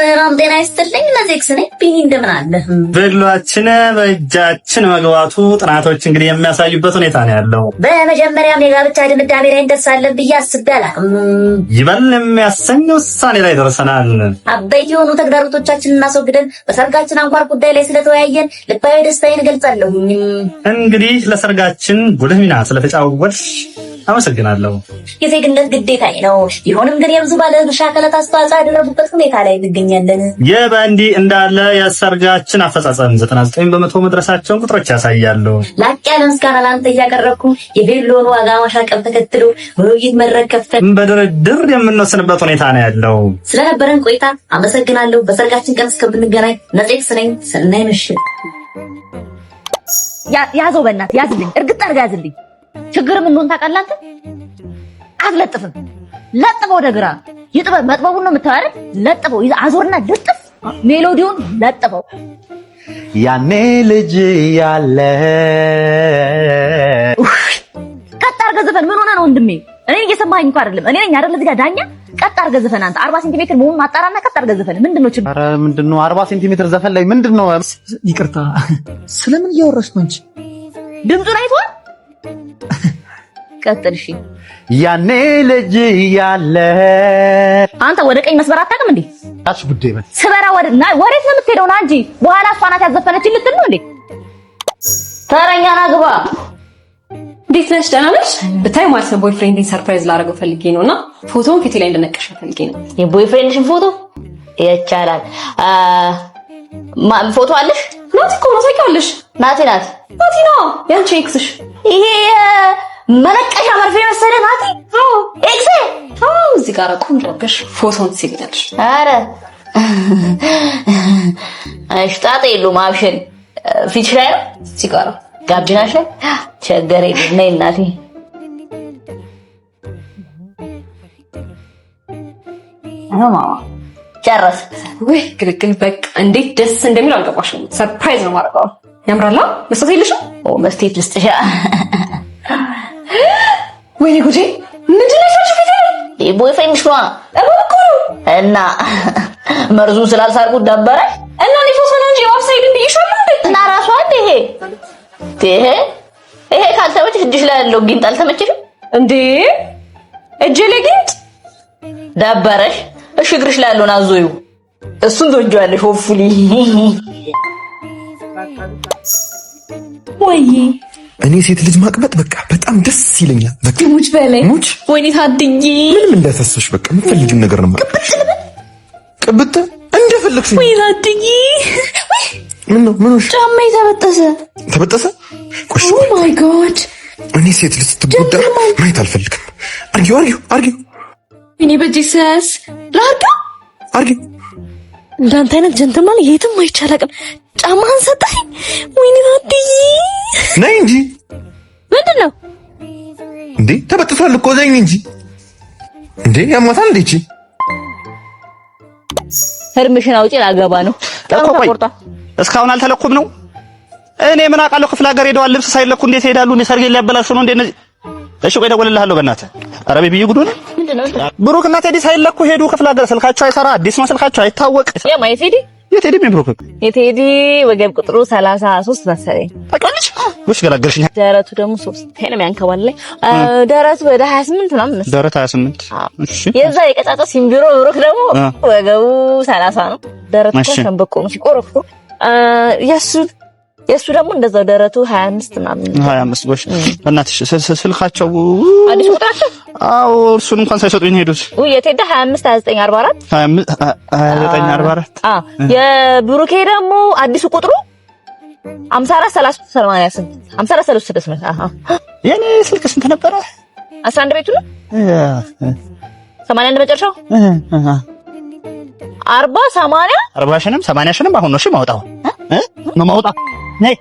ሰላም ጤና ይስጥልኝ። ነዜክስ ነኝ። ቢኒ እንደምን አለ? በሏችን በእጃችን መግባቱ ጥናቶች እንግዲህ የሚያሳዩበት ሁኔታ ነው ያለው። በመጀመሪያም የጋብቻ ድምዳሜ ላይ እንደርሳለን ብዬ አስቤ አላውቅም። ይበል የሚያሰኝ ውሳኔ ላይ ደርሰናል። አበይት የሆኑ ተግዳሮቶቻችንን እናስወግደን በሰርጋችን አንኳር ጉዳይ ላይ ስለተወያየን ልባዊ ደስታዬን እገልጻለሁ። እንግዲህ ለሰርጋችን ጉልህ ሚና ስለተጫወትሽ አመሰግናለሁ። የዜግነት ግዴታዬ ነው። ይሁንም ግን የብዙ ባለድርሻ አካላት አስተዋጽኦ ያደረጉበት ሁኔታ ላይ እንገኛለን። ይህ በእንዲህ እንዳለ የሰርጋችን አፈጻጸም 99% መድረሳቸውን ቁጥሮች ያሳያሉ። ላቅ ያለ ምስጋና ለአንተ እያቀረብኩ የቬሎን ዋጋ ማሻቀብ ተከትሎ በውይይት መድረክ ከፍተን በድርድር የምንወስንበት ሁኔታ ነው ያለው። ስለነበረን ቆይታ አመሰግናለሁ። በሰርጋችን ቀን እስከምንገናኝ ነጼክስ ነኝ። ሰናይ ምሽት። ያዘው በእናትህ ያዝልኝ፣ እርግጥ አድርጋ ያዝልኝ። ችግር ምን እንደሆነ ታውቃለህ አንተ? አትለጥፍም። ለጥፈው ወደ ግራ ይጥበብ። መጥበቡን ነው የምታወራው። ለጥፈው አዞርና ልጥፍ። ሜሎዲውን ለጥፈው። ያኔ ልጅ ያለ ቀጥ አድርገህ ዘፈን። ምን ሆነ ነው ወንድሜ? እኔን እየሰማኸኝ እንኳን አይደለም። እኔ ነኝ አይደል እዚህ ጋር ዳኛ። ቀጥ አድርገህ ዘፈን አንተ 40 ሴንቲሜትር መሆኑን ማጣራና ቀጥ አድርገህ ዘፈን። ምንድነው ችግር? ኧረ ምንድነው 40 ሴንቲሜትር ዘፈን ላይ ምንድነው? ይቅርታ፣ ስለምን እያወራሽ ነው አንቺ? ድምፁን አይተኸዋል? ቀጥል። እሺ ያኔ ልጅ ያለ አንተ ወደ ቀኝ መስበር አታውቅም እንዴ? ታች ጉዳይ በል ስበራ ወሬት ነው የምትሄደው ና እንጂ በኋላ እሷ ናት ያዘፈነች ልትል ነው እንዴ? ተረኛ ና ግባ። እንዴት ነሽ? ደህና ነሽ? ብታይ ማለት ነው ቦይፍሬንድን ሰርፕራይዝ ላደርገው ፈልጌ ነውና ፎቶውን ከቴ ላይ እንደነቀሽ ፈልጌ ነው። የቦይፍሬንድሽን ፎቶ ይቻላል? ፎቶ አለሽ? ናቲ እኮ ነው ታውቂዋለሽ። ናቲ ናት ነው ያንቺ ኤክስሽ። ይሄ መለቀሻ መርፌ መሰለ ናቲ። ኤክስ እዚህ ጋር ቆንጆ አድርገሽ ፎቶውን ትስይልኛለሽ። አረ አሽጣጥ የለውም። አብሽን ፊትሽ ላይ ነው እዚህ ጋር ጋብናሽ ቸገረ የለም። ነይ እናቴ። ማማ ጨረስ ወይ ግልግል። በቃ እንዴት ደስ እንደሚል አልገባሽም። ሰርፕራይዝ ነው ማድረጋው። ያምራላ። መስጠት የለሽም? መስቴት ልስጥሻ። ወይኔ ጉዴ! ምንድን ነው ያልሽው? ፊት ላይ ቦይፍሬንድሽ ነው እና መርዙን ስላልሳልኩት ደበረ እና እኔ ፎቶ ነው እንጂ ዌብሳይት ብዬሻለሁ እንዴ? እና ራሷ ይሄ ካልተመቸሽ እጅሽ ላይ ያለው ጊንጥ አልተመቸሽም እንዴ? እጄ ላይ ጊንጥ ደበረሽ? እሺ እግርሽ ላይ ያለውን አዞዩ። እሱን ትወጂዋለሽ ሆፉሊ። ወይ እኔ ሴት ልጅ ማቅበጥ በቃ በጣም ደስ ይለኛል። በቃ ሙች በላይ ሙች። ወይኔ ታድዬ ምንም እንዳይፈሰሽ በቃ የምትፈልጊውን ነገር ነው ማለት ቅብጥ እንደፈለግሽ። ወይ ታድዬ ምን ነው ጫማዬ ተበጠሰ? ቆሽ ኦ ማይ ጋድ! እኔ ሴት ልጅ ስትጎዳ ማየት አልፈልግም። አርጊው እኔ በጂሰስ አርጊው። እንዳንተ አይነት ጀንተልማን የትም አይቻላቅም። ጫማህን ሰጠኝ። ወይኔ ታድዬ ነይ እንጂ ምንድነው እንዴ? ተበጥሷል እኮ ነይ እንጂ እንዴ! ያማታል እንዴ? እቺ ህርምሽን አውጪ ላገባ ነው። ተቆጣ። እስካሁን አልተለኩም ነው። እኔ ምን አውቃለሁ? ክፍለ ሀገር ሄደዋል። ልብስ ሳይለኩ እንዴት ሄዳሉ? እኔ ሰርጌ ሊያበላሹ ነው እንዴ እነዚህ? እሺ ቆይ እደውልልሃለሁ በእናትህ። ኧረ ቤቢዬ ጉድ ሆነ። ምንድነው? ብሩክ እና ቴዲ ሳይለኩ ሄዱ ክፍለ ሀገር። ስልካቸው አይሰራ፣ አዲስ ነው ስልካቸው አይታወቅ። የቴዲ ብሩክ የቴዲ ወገብ ቁጥሩ 33 መሰለኝ። ታውቂዋለሽ? ወሽ ገላገልሽኝ። ደረቱ ደግሞ 3 ነው የሚያንከባለኝ። ደረቱ ወደ 28 ምናምን መሰለኝ። ደረቱ 28። እሺ የዛ የቀጫጫ ሲምቢሮ ብሩክ ደግሞ ወገቡ 30 ነው። ደረቱ ሸምበቆ ነው ሲቆረፍሩ። የሱ ደግሞ እንደዛው ደረቱ 25 ምናምን 25 ጎሽ። እናትሽ ስልካቸው አዲስ ቁጥራቸው? አዎ እርሱን እንኳን ሳይሰጡኝ ሄዱት። የቴዲ 25 29 44 የብሩኬ ደግሞ አዲሱ ቁጥሩ 54 30 88 54 36 አሃ። የኔ ስልክ ስንት ነበረ? 11 ቤቱ ነው 81 መጨረሻው 40 80 40 ሽንም አሁን ነው እሺ ማውጣው ነው ማውጣው። ነይ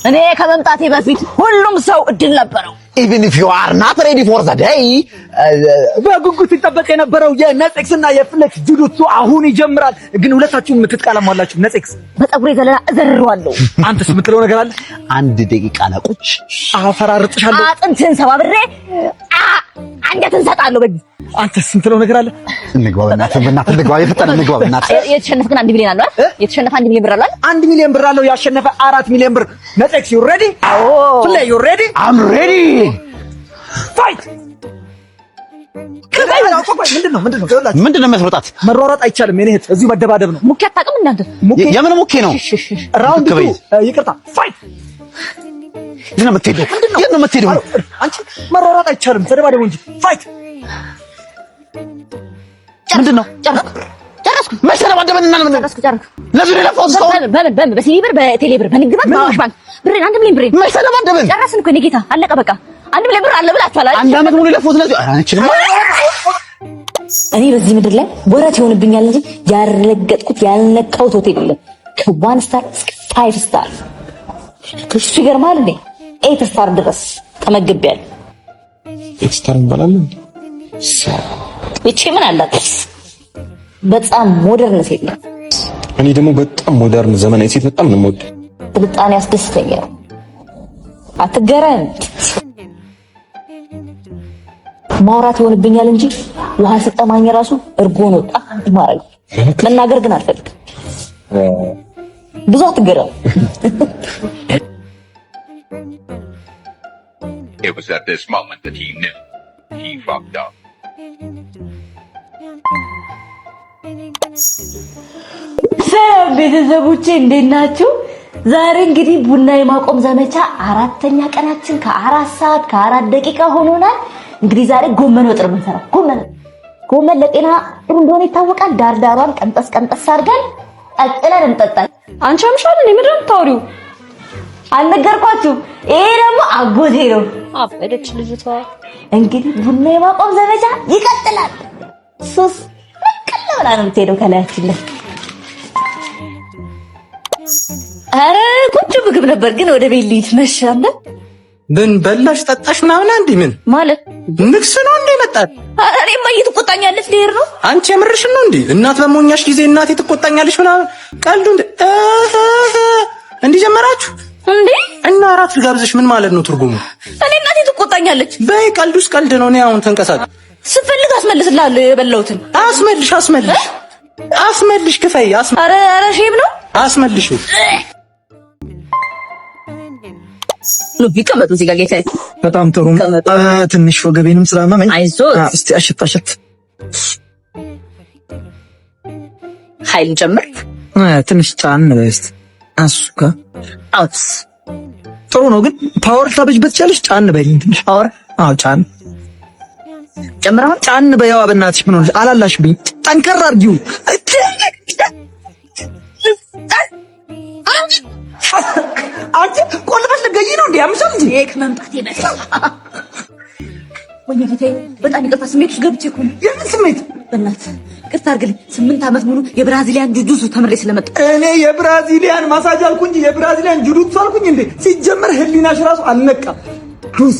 እኔ ከመምጣቴ በፊት ሁሉም ሰው እድል ነበረው። even if you are not ready for the day በጉጉት ሲጠበቅ የነበረው የነጼክስ እና የፍሌክስ ጁዱቱ አሁን ይጀምራል። ግን ሁለታችሁም የምትቃለማላችሁ። ነጼክስ በፀጉሬ ዘለላ እዘርረዋለሁ። አንተስ የምትለው ነገር አለ? 1 ደቂቃ ለቁጭ አፈራርጥሻለሁ። አጥንትን ሰባብሬ አንገትን ሰጣለሁ በዚህ። አንተ ስንት ነው ነገር አለ? እንግባ በእናትህ እንግባ፣ የፈጠነ እንግባ በእናትህ። የተሸነፈ ግን 1 ሚሊዮን አለው አይደል? የተሸነፈ 1 ሚሊዮን ብር አለው አይደል? 1 ሚሊዮን ብር አለው። ያሸነፈ 4 ሚሊዮን ብር። ነጤክስ ዩ ሬዲ? አዎ ፍሌ ዩ ሬዲ? አም ሬዲ ፋይት። ምንድነው መስሮጣት? መሯሯጥ አይቻልም። የኔ እህት እዚሁ መደባደብ ነው። ሙኬ አታውቅም እናንተ? የምን ሙኬ ነው? ራውንድ 2 ይቅርታ ፋይት። የት ነው የምትሄደው? አንቺ መሯሯጥ አይቻልም። ተደባደቡ እንጂ ፋይት። ምንድነው? ጨረስኩ። መሰለባደብና ምን ጨረስኩ። ለዚህ ለፎስ በምን በሲቢ ብር በቴሌ ብር በንግድ ባንክ በአዋሽ ባንክ ብሬን 1 ሚሊዮን ብሬን መሰለባደብን ጨረስን እኮ ጌታ አለቀ በቃ። 1 ሚሊዮን ብር አለ ብላችኋል አይደል? 1 አመት ሙሉ ለፎስ ለዚህ አንቺልም። እኔ በዚህ ምድር ላይ ወረት ይሆንብኛል እንጂ ያልረገጥኩት ያልነካሁት ሆቴል የለም። ከ1 ስታር እስከ 5 ስታር ከሱ ይገርማል እንዴ 8 ስታር ድረስ ተመግቤያለሁ። ኤክስትራ እንበላለን። እቺ ምን አላት? በጣም ሞደርን ሴት ነው። እኔ ደግሞ በጣም ሞደርን ዘመናዊ ሴት በጣም ነው የምወደው። ስልጣኔ ያስደስተኛል። አትገረም። ማውራት ይሆንብኛል እንጂ ውሃ ስጠማኝ ራሱ እርጎ ነው ጣም ማረግ። መናገር ግን አልፈልግም። ብዙ አትገረም። It was at this moment that he knew he fucked up. ሰላም ቤተሰቦቼ እንዴት ናችሁ? ዛሬ እንግዲህ ቡና የማቆም ዘመቻ 4ኛ ቀናችን ከ4 ሰዓት ከ4 ደቂቃ ሆኖናል። እንግዲህ ዛሬ ጎመን ወጥ ነው የምንሰራው። ጎመን ለጤና ጥሩ እንደሆነ ይታወቃል። ዳርዳሯን ቀንጠስ አድርገን አጥለን እንጠጣለን። አንቺ አምሻል እኔ ምንድን ነው የምታወሪው? አልነገርኳችሁ? ይሄ ደግሞ አጎቴ ነው። አበደች ልጅቷ። እንግዲህ ቡና የማቆም ዘመቻ ይቀጥላል። ሱስ በቀለ ብላ ነው የምትሄደው ከላያችን ላይ። ኧረ ቆንጆ ምግብ ነበር ግን ወደ ቤት ልሂድ መሻለ። ምን በላሽ ጠጣሽ ምናምን አንዴ ምን ማለት ንግስ ነው እንዴ መጣት? እኔማ እየተቆጣኛለች ልሄድ ነው። አንቺ የምርሽን ነው እንዴ? እናት በሞኛሽ ጊዜ እናቴ ትቆጣኛለች ምናምን ቀልዱ እንዴ ጀመራችሁ እንዴ? እና አራት ልጋብዝሽ ምን ማለት ነው ትርጉሙ? እኔ እናቴ ትቆጣኛለች። በይ ቀልዱስ ቀልድ ነው። እኔ አሁን ተንቀሳቀስ ስፈልግ አስመልስልሃለሁ የበላሁትን። አስመልሽ ክፈይ ኧረ ሼም ነው አስመልሽ። ነው ቢቀመጡ እዚህ ጋር ጌታዬ። በጣም ጥሩ። ትንሽ ወገቤንም ስላመመኝ አይዞህ እስቲ አሸት ኃይል ጨምር። ትንሽ ጫን በስት አሱካ አውትስ ጥሩ ነው ግን ፓወር ታበጅበት ቻለሽ። ጫን በይልኝ ትንሽ ፓወር። አዎ ጫን ጨምረው ጫን በያው በእናትሽ ምን ሆነሽ? አላላሽብኝ። ጠንከር አድርጊው። አንቺ ቆልበሽ ልትገዢ ነው እንዴ? አምሳል እንጂ ይሄ ከመምጣቴ በፊት ወይ ጌታዬ በጣም ይቅርታ ስሜት ውስጥ ገብቼ እኮ ነው። የምን ስሜት? በእናትህ ይቅርታ አድርግልኝ። 8 ዓመት ሙሉ የብራዚሊያን ጁጁሱ ተምሬ ስለመጣ እኔ የብራዚሊያን ማሳጅ አልኩኝ የብራዚሊያን ጁዱቱ አልኩኝ እንዴ? ሲጀመር ህሊናሽ ራሱ አልነቃም። ሩዝ